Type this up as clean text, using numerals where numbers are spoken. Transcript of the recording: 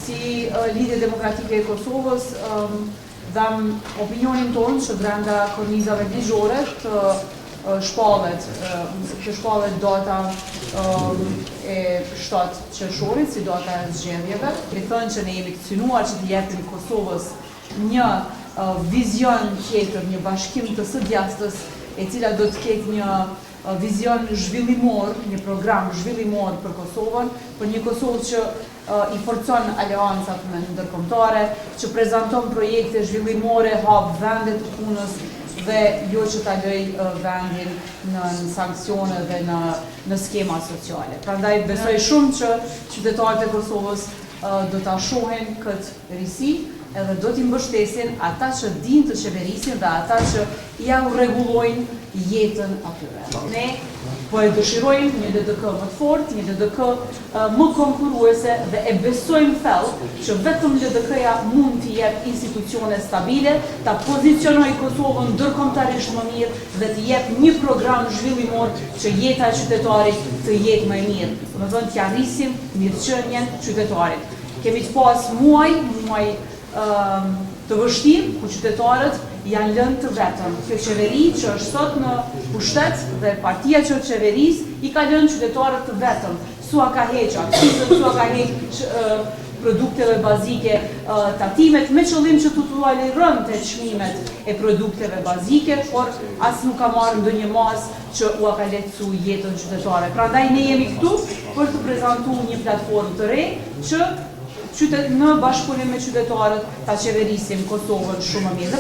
si Lidhja Demokratike e Kosovës, dham opinionin tonë që brenda kornizave ligjore të shpallet data e 7 qershorit, si data e zgjedhjeve. Me thënë që ne jemi të synuar që të jepim Kosovës një vizion tjetër, një bashkim të së djastës, e cila do të ketë një vizion zhvillimor, një program zhvillimor për Kosovën, për një Kosovë që i forcon aleancat me ndërkombëtare, që prezanton projekte zhvillimore, hap vende të punës dhe jo që ta lëj vendin në sanksione dhe në skema sociale. Prandaj besoj shumë që qytetarët e Kosovës do ta shohin këtë risi, edhe do t'i mbështesin ata që din të qeverisin dhe ata që ja u rregullojnë jetën atyre. Ne po e dëshirojmë një LDK më të fortë, një LDK më konkurruese dhe e besojmë thellë që vetëm LDK-ja mund t'i jep institucione stabile, ta pozicionojë Kosovën ndërkombëtarisht më mirë dhe t'i jep një program zhvillimor që jeta e qytetarit të jetë më e mirë. Do të thonë t'ja rrisim mirëqenien qytetarit. Kemi të pas muaj të vështirë ku qytetarët janë lënë të vetëm. Kjo qeveri që është sot në pushtet dhe partia që është qeveris i ka lënë qytetarët të vetëm. Sua ka heq akcizën, sua ka heq produkteve bazike, tatimet me qëllim që të tualirën të çmimet e produkteve bazike, por as nuk ka marrë ndonjë mas që u ka lehtësu jetën qytetare. Prandaj ne jemi këtu për të prezantuar një platformë të re që në bashkëpunim me qytetarët ta qeverisim Kosovën shumë më mirë.